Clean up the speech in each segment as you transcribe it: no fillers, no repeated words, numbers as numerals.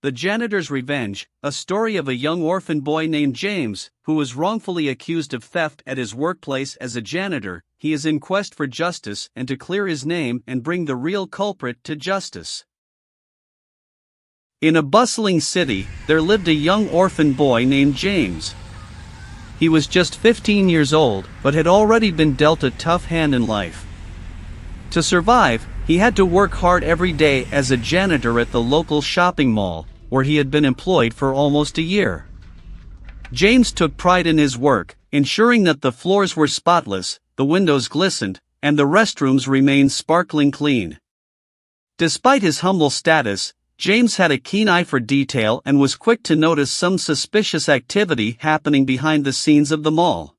The Janitor's Revenge, a story of a young orphan boy named James, who was wrongfully accused of theft at his workplace as a janitor. He is in quest for justice and to clear his name and bring the real culprit to justice. In a bustling city, there lived a young orphan boy named James. He was just 15 years old, but had already been dealt a tough hand in life. To survive, he had to work hard every day as a janitor at the local shopping mall, where he had been employed for almost a year. James took pride in his work, ensuring that the floors were spotless, the windows glistened, and the restrooms remained sparkling clean. Despite his humble status, James had a keen eye for detail and was quick to notice some suspicious activity happening behind the scenes of the mall.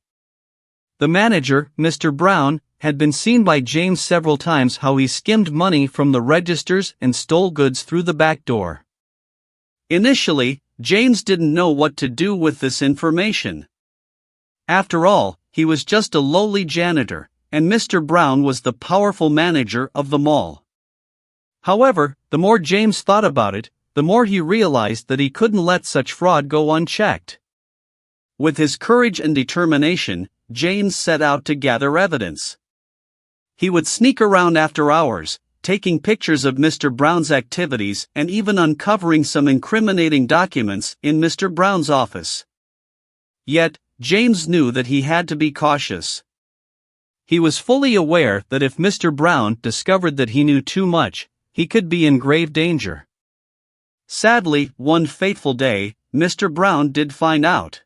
The manager, Mr. Brown, had been seen by James several times how he skimmed money from the registers and stole goods through the back door. Initially, James didn't know what to do with this information. After all, he was just a lowly janitor, and Mr. Brown was the powerful manager of the mall. However, the more James thought about it, the more he realized that he couldn't let such fraud go unchecked. With his courage and determination, James set out to gather evidence. He would sneak around after hours, taking pictures of Mr. Brown's activities and even uncovering some incriminating documents in Mr. Brown's office. Yet, James knew that he had to be cautious. He was fully aware that if Mr. Brown discovered that he knew too much, he could be in grave danger. Sadly, one fateful day, Mr. Brown did find out.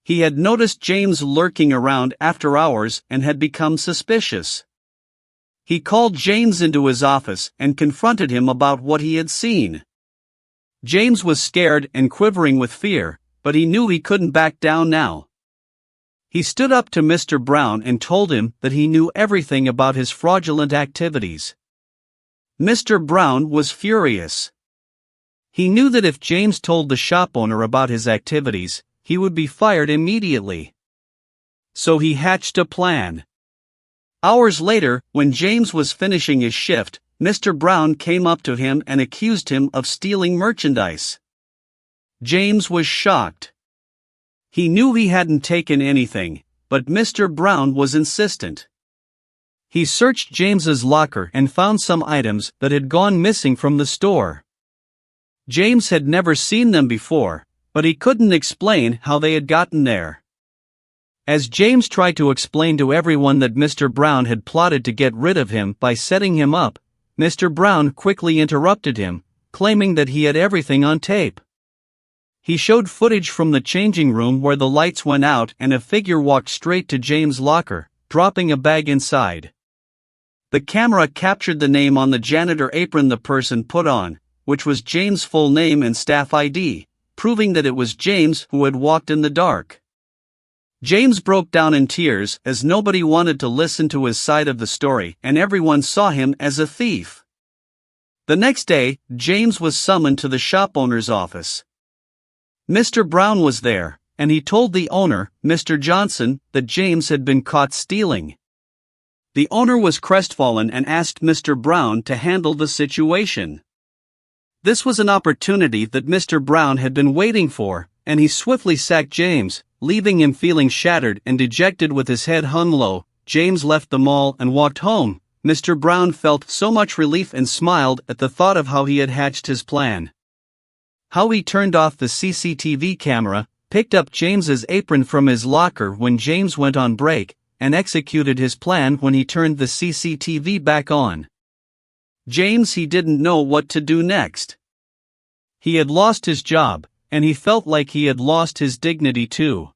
He had noticed James lurking around after hours and had become suspicious. He called James into his office and confronted him about what he had seen. James was scared and quivering with fear, but he knew he couldn't back down now. He stood up to Mr. Brown and told him that he knew everything about his fraudulent activities. Mr. Brown was furious. He knew that if James told the shop owner about his activities, he would be fired immediately. So he hatched a plan. Hours later, when James was finishing his shift, Mr. Brown came up to him and accused him of stealing merchandise. James was shocked. He knew he hadn't taken anything, but Mr. Brown was insistent. He searched James's locker and found some items that had gone missing from the store. James had never seen them before, but he couldn't explain how they had gotten there. As James tried to explain to everyone that Mr. Brown had plotted to get rid of him by setting him up, Mr. Brown quickly interrupted him, claiming that he had everything on tape. He showed footage from the changing room where the lights went out and a figure walked straight to James' locker, dropping a bag inside. The camera captured the name on the janitor apron the person put on, which was James' full name and staff ID, proving that it was James who had walked in the dark. James broke down in tears as nobody wanted to listen to his side of the story and everyone saw him as a thief. The next day, James was summoned to the shop owner's office. Mr. Brown was there, and he told the owner, Mr. Johnson, that James had been caught stealing. The owner was crestfallen and asked Mr. Brown to handle the situation. This was an opportunity that Mr. Brown had been waiting for, and he swiftly sacked James, leaving him feeling shattered and dejected with his head hung low. James left the mall and walked home. Mr. Brown felt so much relief and smiled at the thought of how he had hatched his plan. How he turned off the CCTV camera, picked up James's apron from his locker when James went on break, and executed his plan when he turned the CCTV back on. James he didn't know what to do next. He had lost his job, and he felt like he had lost his dignity too.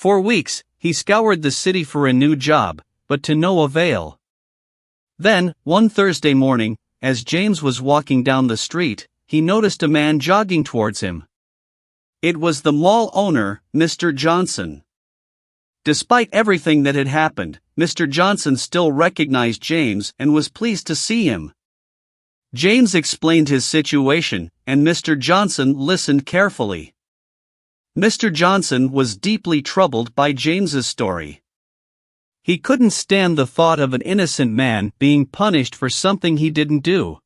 For weeks, he scoured the city for a new job, but to no avail. Then, one Thursday morning, as James was walking down the street, he noticed a man jogging towards him. It was the mall owner, Mr. Johnson. Despite everything that had happened, Mr. Johnson still recognized James and was pleased to see him. James explained his situation, and Mr. Johnson listened carefully. Mr. Johnson was deeply troubled by James's story. He couldn't stand the thought of an innocent man being punished for something he didn't do.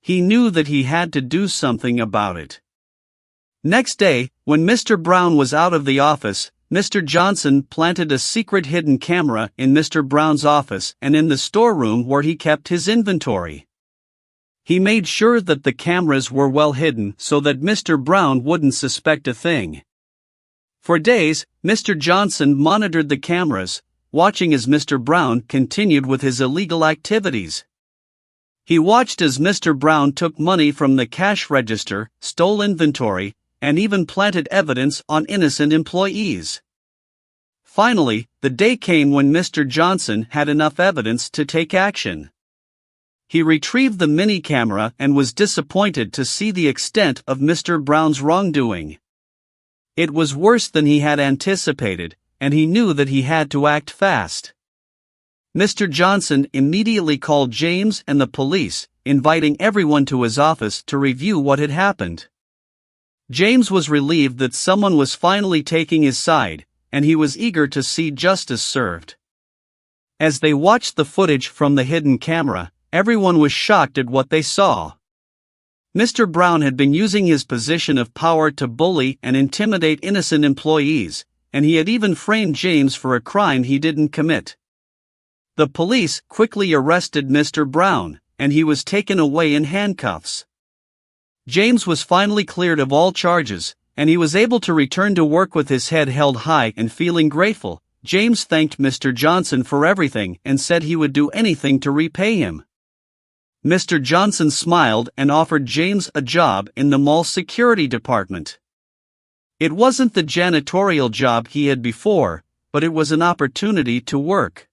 He knew that he had to do something about it. Next day, when Mr. Brown was out of the office, Mr. Johnson planted a secret hidden camera in Mr. Brown's office and in the storeroom where he kept his inventory. He made sure that the cameras were well hidden so that Mr. Brown wouldn't suspect a thing. For days, Mr. Johnson monitored the cameras, watching as Mr. Brown continued with his illegal activities. He watched as Mr. Brown took money from the cash register, stole inventory, and even planted evidence on innocent employees. Finally, the day came when Mr. Johnson had enough evidence to take action. He retrieved the mini camera and was disappointed to see the extent of Mr. Brown's wrongdoing. It was worse than he had anticipated, and he knew that he had to act fast. Mr. Johnson immediately called James and the police, inviting everyone to his office to review what had happened. James was relieved that someone was finally taking his side, and he was eager to see justice served. As they watched the footage from the hidden camera, everyone was shocked at what they saw. Mr. Brown had been using his position of power to bully and intimidate innocent employees, and he had even framed James for a crime he didn't commit. The police quickly arrested Mr. Brown, and he was taken away in handcuffs. James was finally cleared of all charges, and he was able to return to work with his head held high and feeling grateful. James thanked Mr. Johnson for everything and said he would do anything to repay him. Mr. Johnson smiled and offered James a job in the mall security department. It wasn't the janitorial job he had before, but it was an opportunity to work.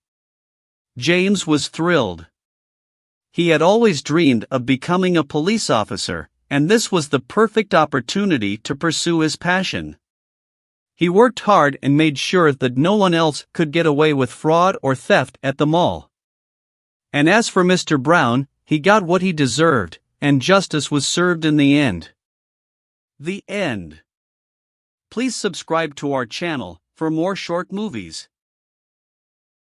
James was thrilled. He had always dreamed of becoming a police officer, and this was the perfect opportunity to pursue his passion. He worked hard and made sure that no one else could get away with fraud or theft at the mall. And as for Mr. Brown, he got what he deserved, and justice was served in the end. The end. Please subscribe to our channel for more short movies.